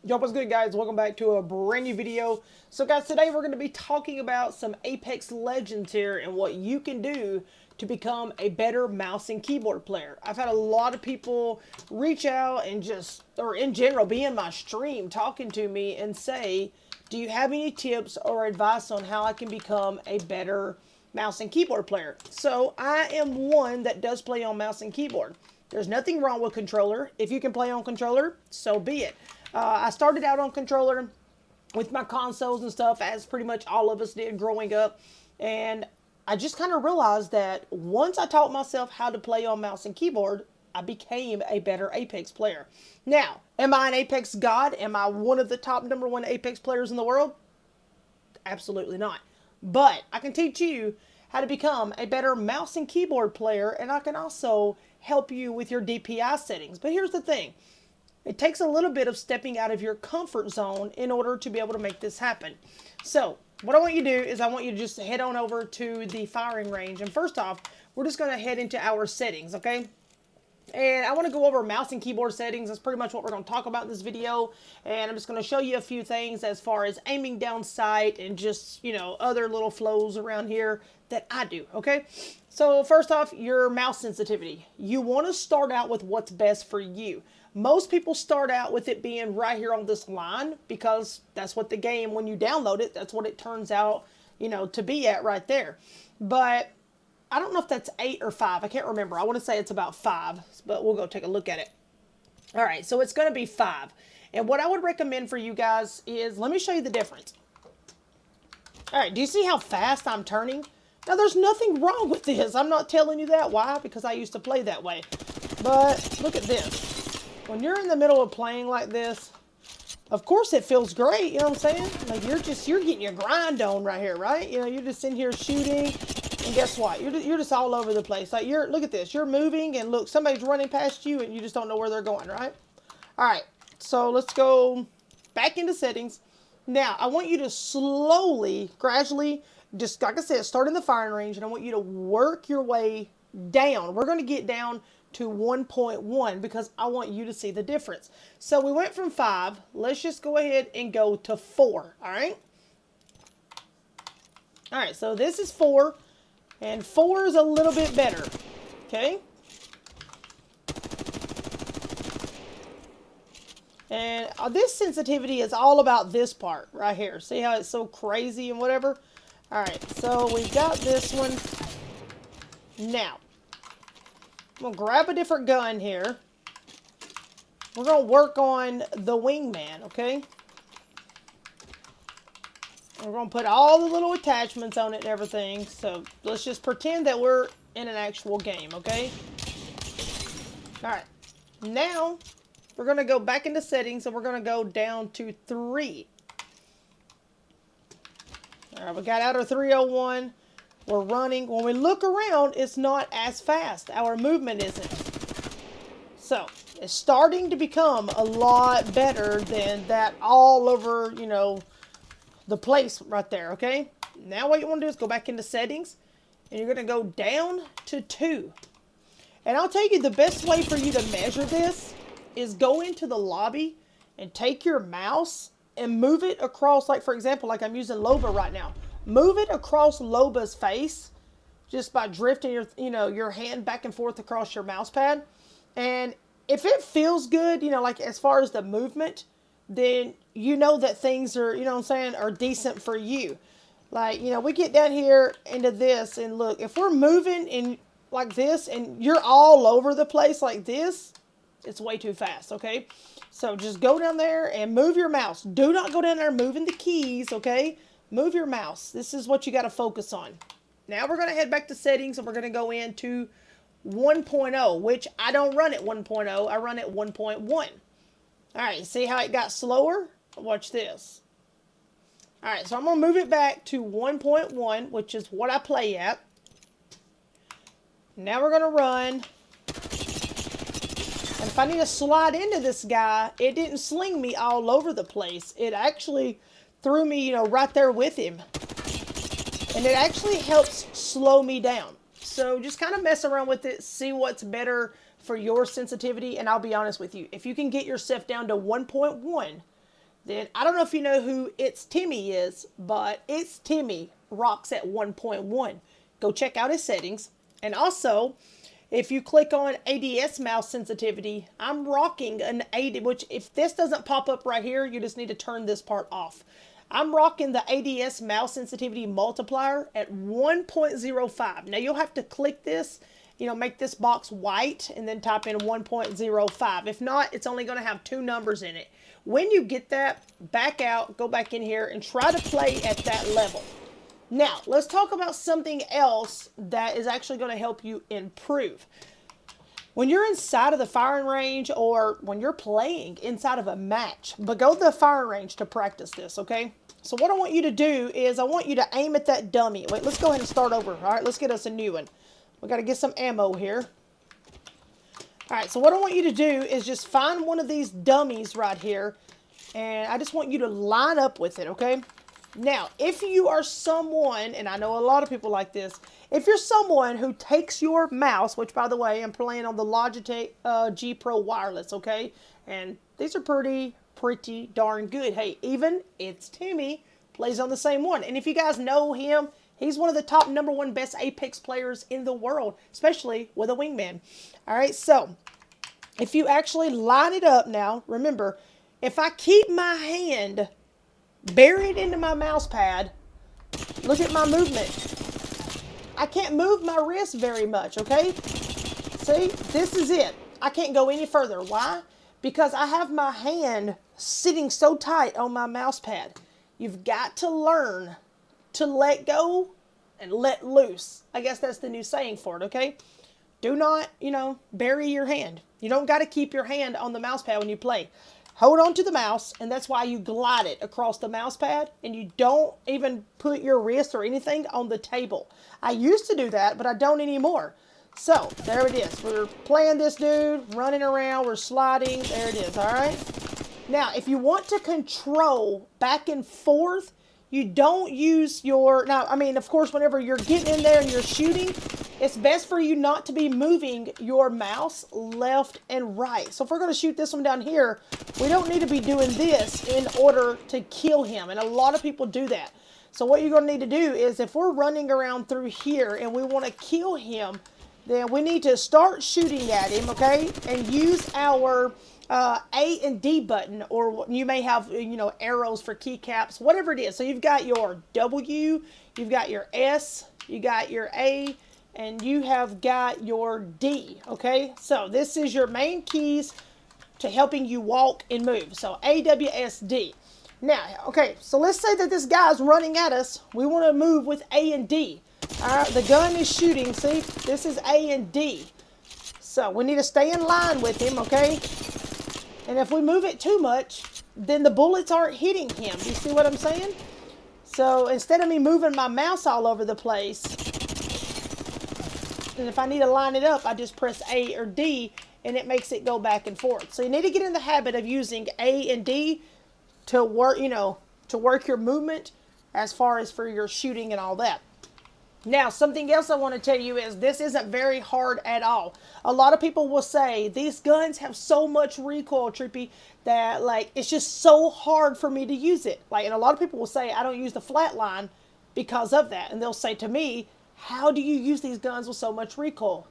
Yo, what's good, guys? Welcome back to a brand new video. So guys, today we're going to be talking about some Apex Legends here and what you can do to become a better mouse and keyboard player. I've had a lot of people reach out and or in general, be in my stream talking to me and say, do you have any tips or advice on how I can become a better mouse and keyboard player? So I am one that does play on mouse and keyboard. There's nothing wrong with controller. If you can play on controller, so be it. I started out on controller with my consoles and stuff, as pretty much all of us did growing up. And I just kind of realized that once I taught myself how to play on mouse and keyboard, I became a better Apex player. Now, am I an Apex god? Am I one of the top #1 Apex players in the world? Absolutely not. But I can teach you how to become a better mouse and keyboard player, and I can also help you with your DPI settings. But here's the thing. It takes a little bit of stepping out of your comfort zone in order to be able to make this happen. So what I want you to do is I want you to just head on over to the firing range. And first off, we're just going to head into our settings, okay? And I want to go over mouse and keyboard settings. That's pretty much what we're going to talk about in this video. And I'm just going to show you a few things as far as aiming down sight and just, other little flows around here that I do, okay? So first off, your mouse sensitivity. You want to start out with what's best for you. Most people start out with it being right here on this line because that's what the game, when you download it, that's what it turns out, to be at right there. But I don't know if that's 8 or 5. I can't remember. I want to say it's about 5, but we'll go take a look at it. All right, so it's going to be 5. And what I would recommend for you guys is, let me show you the difference. All right, do you see how fast I'm turning? Now, there's nothing wrong with this. I'm not telling you that. Why? Because I used to play that way. But look at this. When you're in the middle of playing like this, of course it feels great, you know what I'm saying? Like you're getting your grind on right here, right? You're just in here shooting, and guess what? You're just all over the place. Like look at this, you're moving, and look, somebody's running past you, and you just don't know where they're going, right? All right, so let's go back into settings. Now, I want you to slowly, gradually, just like I said, start in the firing range, and I want you to work your way down. We're going to get down to 1.1 because I want you to see the difference. So we went from 5. Let's just go ahead and go to 4. All right. All right. So this is 4, and 4 is a little bit better. Okay. And this sensitivity is all about this part right here. See how it's so crazy and whatever? All right. So we've got this one. Now, I'm going to grab a different gun here. We're going to work on the wingman, okay? We're going to put all the little attachments on it and everything. So let's just pretend that we're in an actual game, okay? Alright. Now, we're going to go back into settings and we're going to go down to 3. Alright, we got out our 301. We're running. When we look around, it's not as fast. Our movement isn't. So, it's starting to become a lot better than that all over, the place right there, okay? Now what you want to do is go back into settings, and you're going to go down to 2. And I'll tell you the best way for you to measure this is go into the lobby and take your mouse and move it across, like for example, like I'm using Loba right now. Move it across Loba's face just by drifting your hand back and forth across your mouse pad. And if it feels good, like as far as the movement, then you know that things are, are decent for you. Like, we get down here into this and look, if we're moving in like this and you're all over the place like this, it's way too fast, okay? So just go down there and move your mouse. Do not go down there moving the keys, okay? Move your mouse. This is what you got to focus on. Now we're going to head back to settings and we're going to go into 1.0, which I don't run at 1.0. I run at 1.1. All right, see how it got slower? Watch this. All right, so I'm going to move it back to 1.1, which is what I play at. Now we're going to run. And if I need to slide into this guy, it didn't sling me all over the place. It actually threw me, right there with him. And it actually helps slow me down. So just kind of mess around with it, see what's better for your sensitivity. And I'll be honest with you, if you can get yourself down to 1.1, Then, I don't know if you know who It's Timmy is, but It's Timmy rocks at 1.1. Go check out his settings. And also, if you click on ADS mouse sensitivity, I'm rocking an 80, which if this doesn't pop up right here, you just need to turn this part off. I'm rocking the ADS mouse sensitivity multiplier at 1.05. Now you'll have to click this, make this box white and then type in 1.05. If not, it's only going to have 2 numbers in it. When you get that, back out, go back in here and try to play at that level. Now, let's talk about something else that is actually going to help you improve. When you're inside of the firing range or when you're playing inside of a match, but go to the firing range to practice this, okay? So what I want you to do is I want you to aim at that dummy. Wait, let's go ahead and start over. All right, let's get us a new one. We got to get some ammo here. All right, so what I want you to do is just find one of these dummies right here, and I just want you to line up with it, okay? Now, if you are someone, and I know a lot of people like this, if you're someone who takes your mouse, which by the way, I'm playing on the Logitech G Pro Wireless, okay? And these are pretty darn good. Hey, even It's Timmy plays on the same one. And if you guys know him, he's one of the top #1 best Apex players in the world, especially with a wingman. All right, so if you actually line it up now, remember, if I keep my hand buried into my mouse pad, look at my movement. I can't move my wrist very much, okay? See, this is it. I can't go any further. Why? Because I have my hand sitting so tight on my mouse pad. You've got to learn to let go and let loose. I guess that's the new saying for it, okay? Do not, bury your hand. You don't got to keep your hand on the mouse pad when you play. Hold on to the mouse, and that's why you glide it across the mouse pad, and you don't even put your wrist or anything on the table. I used to do that, but I don't anymore. So, there it is. We're playing this dude, running around, we're sliding. There it is, all right? Now, if you want to control back and forth, you don't use your... Now, I mean, of course, whenever you're getting in there and you're shooting, it's best for you not to be moving your mouse left and right. So if we're going to shoot this one down here, we don't need to be doing this in order to kill him. And a lot of people do that. So what you're going to need to do is if we're running around through here and we want to kill him, then we need to start shooting at him, okay? And use our A and D button, or you may have, arrows for keycaps, whatever it is. So you've got your W, you've got your S, you got your A, and you have got your D, okay? So this is your main keys to helping you walk and move. So A, W, S, D. Now, okay, so let's say that this guy's running at us. We want to move with A and D. All right, the gun is shooting, see? This is A and D. So we need to stay in line with him, okay? And if we move it too much, then the bullets aren't hitting him. You see what I'm saying? So instead of me moving my mouse all over the place, and if I need to line it up, I just press A or D, and it makes it go back and forth. So you need to get in the habit of using A and D to work, to work your movement as far as for your shooting and all that. Now, something else I want to tell you is this isn't very hard at all. A lot of people will say, these guns have so much recoil, Trippy, that, it's just so hard for me to use it. And a lot of people will say, I don't use the flatline because of that. And they'll say to me, how do you use these guns with so much recoil?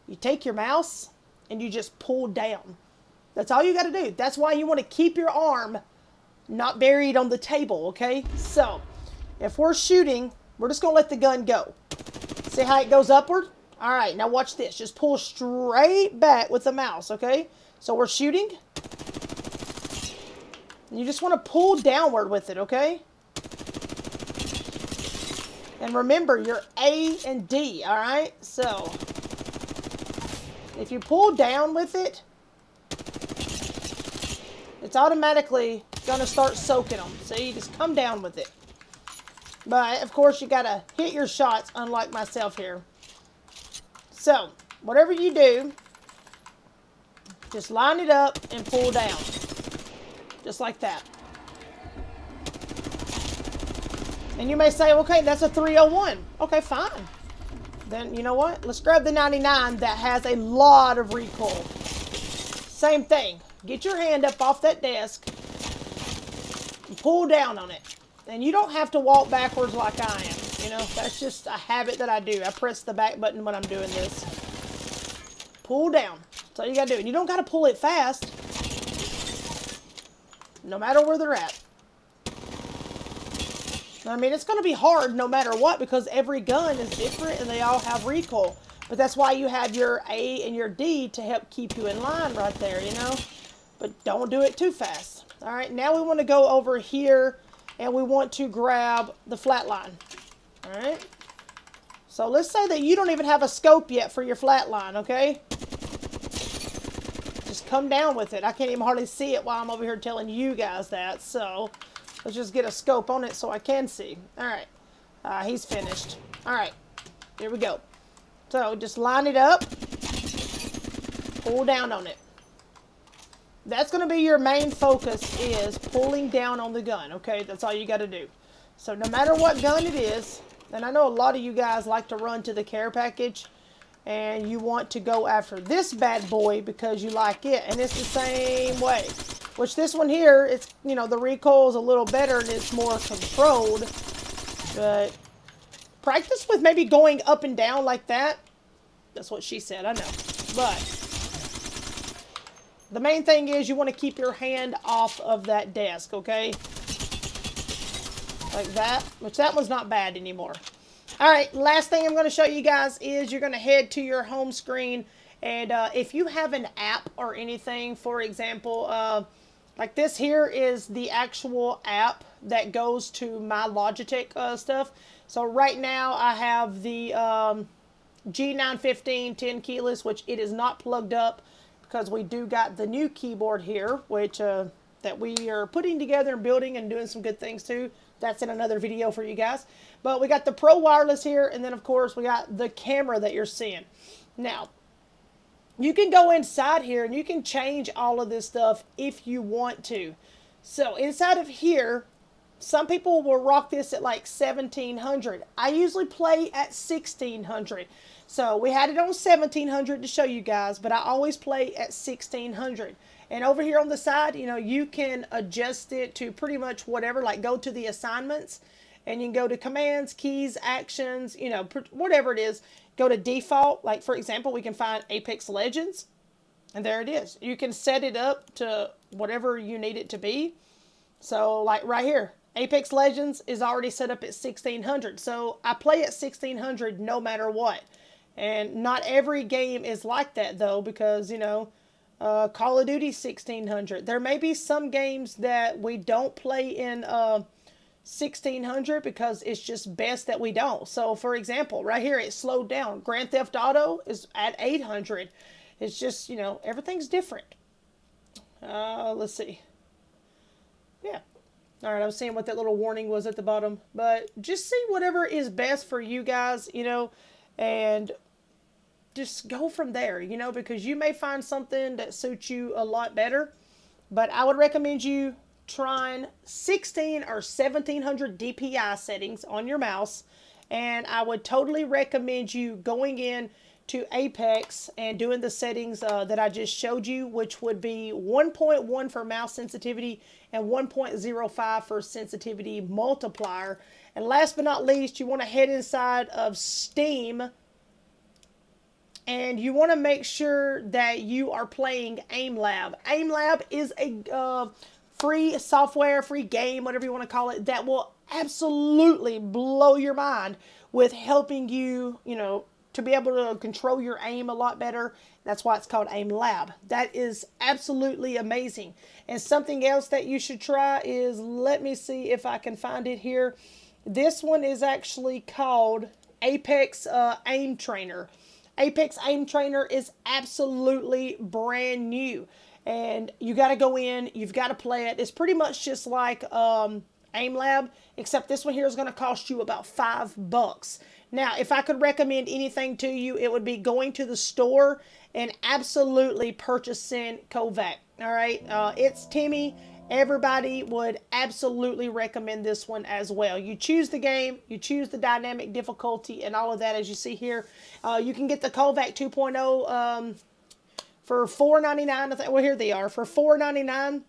You take your mouse and you just pull down. That's all you got to do. That's why you want to keep your arm not buried on the table, okay? So, if we're shooting, we're just going to let the gun go. See how it goes upward? All right, now watch this. Just pull straight back with the mouse, okay? So we're shooting. You just want to pull downward with it, okay? And remember, you're A and D, all right? So, if you pull down with it, it's automatically going to start soaking them. See, just come down with it. But, of course, you got to hit your shots, unlike myself here. So, whatever you do, just line it up and pull down. Just like that. And you may say, okay, that's a 301. Okay, fine. Then, you know what? Let's grab the 99 that has a lot of recoil. Same thing. Get your hand up off that desk. pull down on it. And you don't have to walk backwards like I am. You know, that's just a habit that I do. I press the back button when I'm doing this. Pull down. That's all you gotta do. And you don't gotta pull it fast. No matter where they're at. I mean, it's gonna be hard no matter what because every gun is different and they all have recoil. But that's why you have your A and your D to help keep you in line right there, you know? But don't do it too fast. Alright, now we want to go over here and we want to grab the flatline. Alright? So let's say that you don't even have a scope yet for your flatline, okay? Just come down with it. I can't even hardly see it while I'm over here telling you guys that. So let's just get a scope on it so I can see. Alright. He's finished. Alright. Here we go. So just line it up. Pull down on it. That's going to be your main focus, is pulling down on the gun, okay? That's all you got to do. So no matter what gun it is, and I know a lot of you guys like to run to the care package, and you want to go after this bad boy because you like it, and it's the same way. Which this one here, it's, you know, the recoil is a little better and it's more controlled, but practice with maybe going up and down like that. That's what she said, I know. But the main thing is you want to keep your hand off of that desk, okay? Like that, which that one's not bad anymore. Alright, last thing I'm going to show you guys is you're going to head to your home screen. And if you have an app or anything, for example, like this here is the actual app that goes to my Logitech stuff. So right now I have the G915 10 keyless, which it is not plugged up because we do got the new keyboard here, which that we are putting together and building and doing some good things too. That's in another video for you guys. But we got the Pro Wireless here, and then of course we got the camera that you're seeing. Now, you can go inside here and you can change all of this stuff if you want to. So inside of here, some people will rock this at like 1700. I usually play at 1600. So we had it on 1700 to show you guys, but I always play at 1600. And over here on the side, you know, you can adjust it to pretty much whatever, like go to the assignments and you can go to commands, keys, actions, you know, whatever it is. Go to default. Like for example, we can find Apex Legends and there it is. You can set it up to whatever you need it to be. So like right here, Apex Legends is already set up at 1600. So I play at 1600 no matter what. And not every game is like that though, because, you know, Call of Duty 1600. There may be some games that we don't play in 1600 because it's just best that we don't. So for example, right here, it slowed down. Grand Theft Auto is at 800. It's just, you know, everything's different. Let's see. Yeah. All right, I was seeing what that little warning was at the bottom. But just see whatever is best for you guys, you know, and just go from there, you know, because you may find something that suits you a lot better. But I would recommend you trying 16 or 1700 DPI settings on your mouse. And I would totally recommend you going in to Apex and doing the settings that I just showed you, which would be 1.1 for mouse sensitivity and 1.05 for sensitivity multiplier. And last but not least, you want to head inside of Steam and you want to make sure that you are playing AimLab. AimLab is a free software, free game, whatever you want to call it, that will absolutely blow your mind with helping you, you know, to be able to control your aim a lot better. That's why it's called AimLab. That is absolutely amazing. And something else that you should try is, let me see if I can find it here. This one is actually called Apex Aim Trainer. Apex Aim Trainer is absolutely brand new. And you got to go in, you've got to play it. It's pretty much just like AimLab, except this one here is going to cost you about $5. Now, if I could recommend anything to you, it would be going to the store and absolutely purchasing Kovac. All right, it's Timmy. Everybody would absolutely recommend this one as well. You choose the game, you choose the dynamic difficulty, and all of that as you see here. You can get the Kovac 2.0 for $4.99. Well, here they are for $4.99.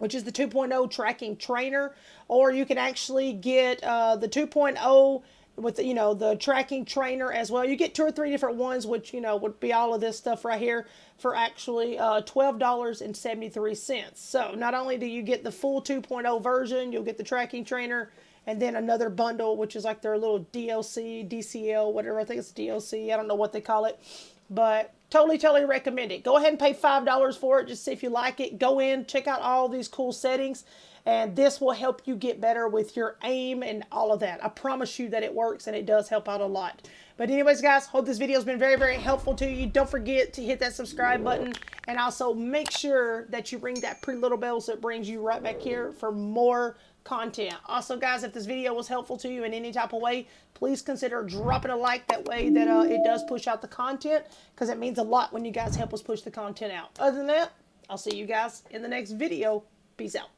which is the 2.0 tracking trainer, or you can actually get the 2.0 with the tracking trainer as well. You get 2 or 3 different ones, which would be all of this stuff right here for actually $12.73. So not only do you get the full 2.0 version, you'll get the tracking trainer and then another bundle, which is like their little DLC, DCL, whatever. I think it's DLC. I don't know what they call it, but totally recommend it. Go ahead and pay $5 for it. Just see if you like it. Go in, check out all these cool settings, and this will help you get better with your aim and all of that. I promise you that it works, and it does help out a lot. But anyways, guys, hope this video has been very helpful to you. Don't forget to hit that subscribe button, and also make sure that you ring that pretty little bell so it brings you right back here for more content. Also, guys, if this video was helpful to you in any type of way, please consider dropping a like. That way that it does push out the content, because it means a lot when you guys help us push the content out. Other than that, I'll see you guys in the next video. Peace out.